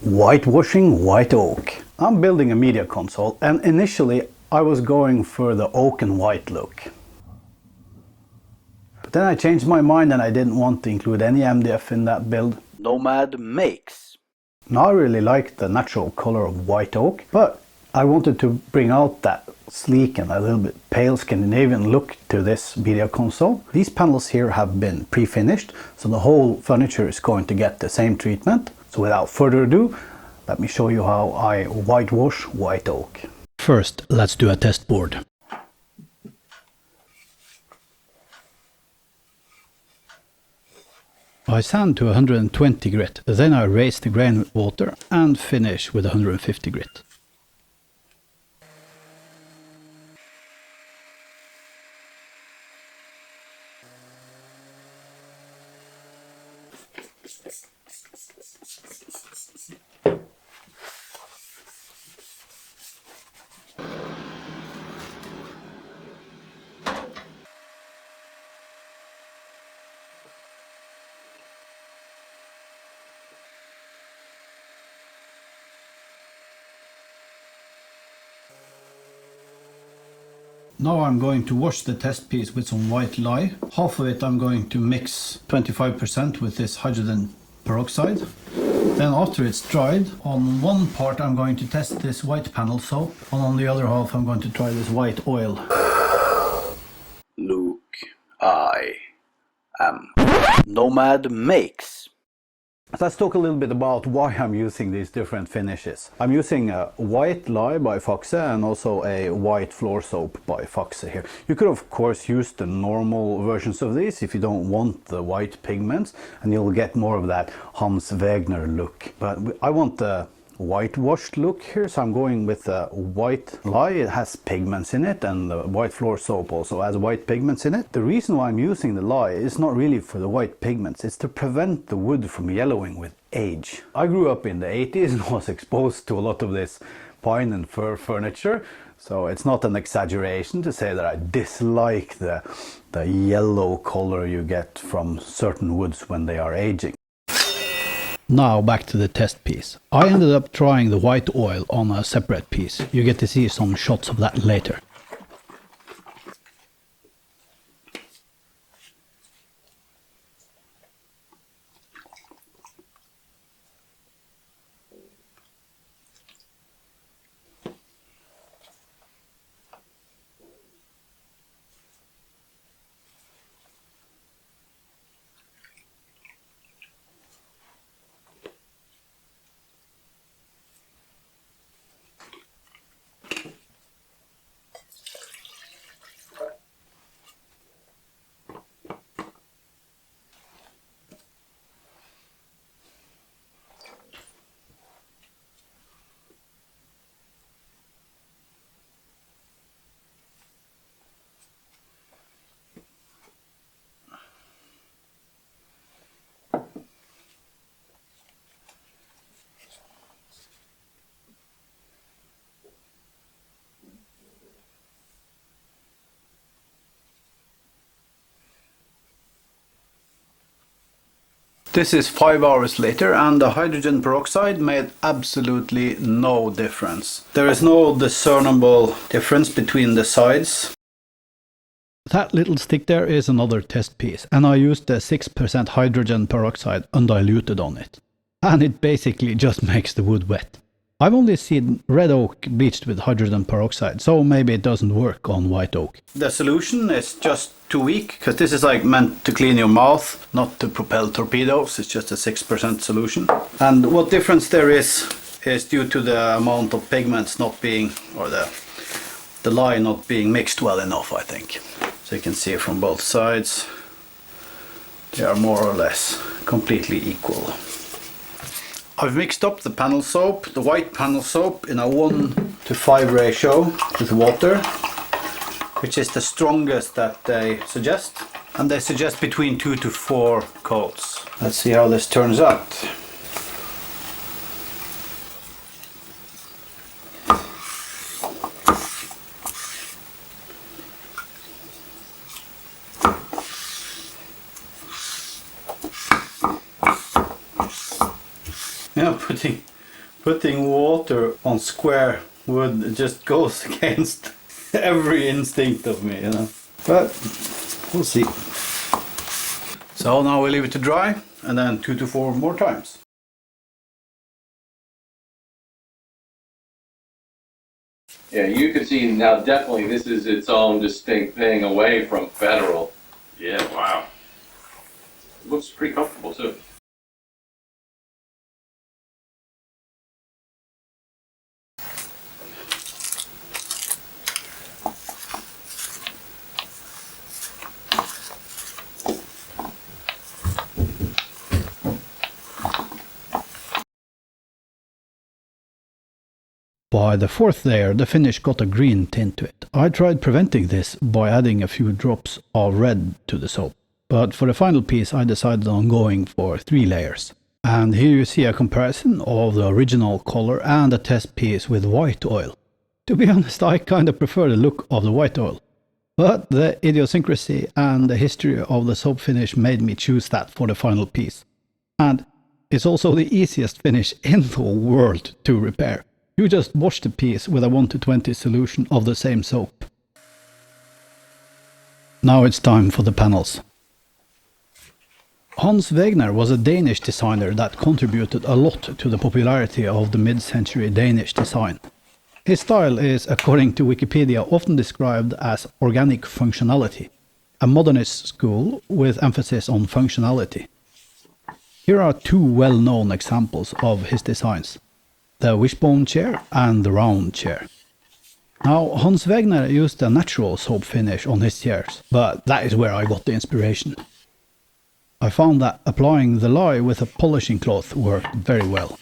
Whitewashing white oak. I'm building a media console, and initially I was going for the oak and white look. But then I changed my mind and I didn't want to include any MDF in that build. Nomad makes. Now I really like the natural color of white oak, but I wanted to bring out that sleek and a little bit pale Scandinavian look to this media console. These panels here have been pre-finished, so the whole furniture is going to get the same treatment. So without further ado, let me show you how I whitewash white oak. First, let's do a test board. I sand to 120 grit, then I raise the grain with water and finish with 150 grit. Now I'm going to wash the test piece with some white lye. Half of it I'm going to mix 25% with this hydrogen peroxide. Then after it's dried, on one part I'm going to test this white panel soap, and on the other half I'm going to try this white oil. Look, I am Nomad makes. Let's talk a little bit about why I'm using these different finishes. I'm using a white lye by Foxe and also a white floor soap by Foxe here. You could of course use the normal versions of these if you don't want the white pigments, and you'll get more of that Hans Wegner look. But I want the whitewashed look here, so I'm going with the white lye. It has pigments in it, and the white floor soap also has white pigments in it. The reason why I'm using the lye is not really for the white pigments, it's to prevent the wood from yellowing with age. I grew up in the 80s and was exposed to a lot of this pine and fir furniture, so it's not an exaggeration to say that I dislike the yellow color you get from certain woods when they are aging. Now back to the test piece. I ended up trying the white oil on a separate piece. You get to see some shots of that later. This is 5 hours later, and the hydrogen peroxide made absolutely no difference. There is no discernible difference between the sides. That little stick there is another test piece, and I used the 6% hydrogen peroxide undiluted on it. And it basically just makes the wood wet. I've only seen red oak bleached with hydrogen peroxide, so maybe it doesn't work on white oak. The solution is just too weak, because this is like meant to clean your mouth, not to propel torpedoes. It's just a 6% solution. And what difference there is due to the amount of pigments not being, or the lye not being mixed well enough, I think. So you can see from both sides, they are more or less completely equal. I've mixed up the panel soap, the white panel soap, in a 1:5 ratio with water, which is the strongest that they suggest. And they suggest between 2 to 4 coats. Let's see how this turns out. Yeah, Putting water on square wood just goes against every instinct of me, you know. But we'll see. So now we leave it to dry, and then 2 to 4 more times. Yeah, you can see now definitely this is its own distinct thing away from Federal. Yeah, wow. It looks pretty comfortable too. By the 4th layer, the finish got a green tint to it. I tried preventing this by adding a few drops of red to the soap, but for the final piece I decided on going for 3 layers. And here you see a comparison of the original color and a test piece with white oil. To be honest, I kinda prefer the look of the white oil, but the idiosyncrasy and the history of the soap finish made me choose that for the final piece. And it's also the easiest finish in the world to repair. You just wash the piece with a 1 to 20 solution of the same soap. Now it's time for the panels. Hans Wegner was a Danish designer that contributed a lot to the popularity of the mid-century Danish design. His style is, according to Wikipedia, often described as organic functionality, a modernist school with emphasis on functionality. Here are 2 well-known examples of his designs: the wishbone chair and the round chair. Now, Hans Wegner used a natural soap finish on his chairs, but that is where I got the inspiration. I found that applying the lye with a polishing cloth worked very well.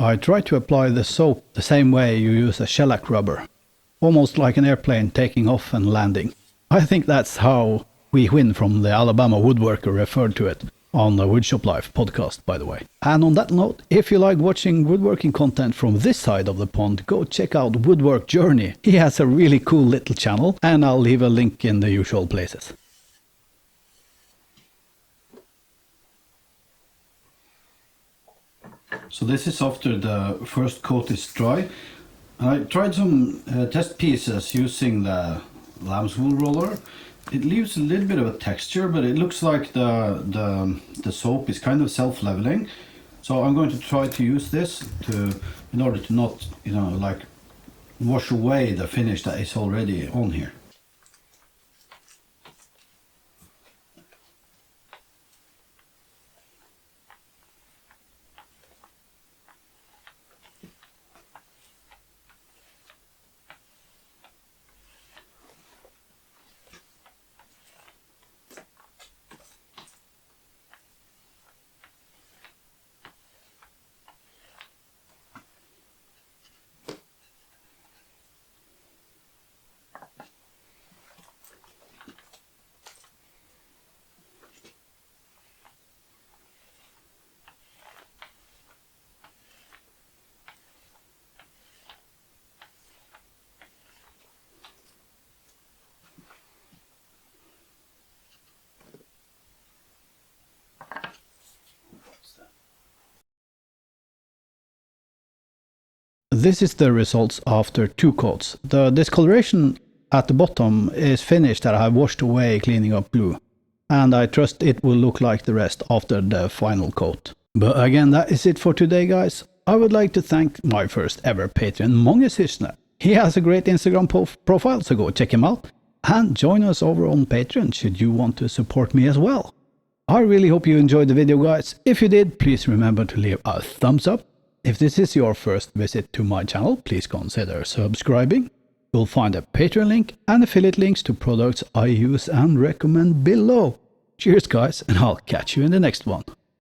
I try to apply the soap the same way you use a shellac rubber, almost like an airplane taking off and landing. I think that's how Wee Win from the Alabama woodworker referred to it on the Woodshop Life podcast, by the way. And on that note, if you like watching woodworking content from this side of the pond, go check out Woodwork Journey. He has a really cool little channel, and I'll leave a link in the usual places. So this is after the first coat is dry. I tried some test pieces using the Lambswool roller. It leaves a little bit of a texture, but it looks like the soap is kind of self-leveling. So I'm going to try to use this in order to not, like wash away the finish that is already on here. This is the results after 2 coats. The discoloration at the bottom is finished that I have washed away cleaning up glue, and I trust it will look like the rest after the final coat. But again, that is it for today, guys. I would like to thank my first ever patron, Mange Sysne. He has a great Instagram profile, so go check him out. And join us over on Patreon should you want to support me as well. I really hope you enjoyed the video, guys. If you did, please remember to leave a thumbs up. If this is your first visit to my channel, please consider subscribing. You'll find a Patreon link and affiliate links to products I use and recommend below. Cheers, guys, and I'll catch you in the next one.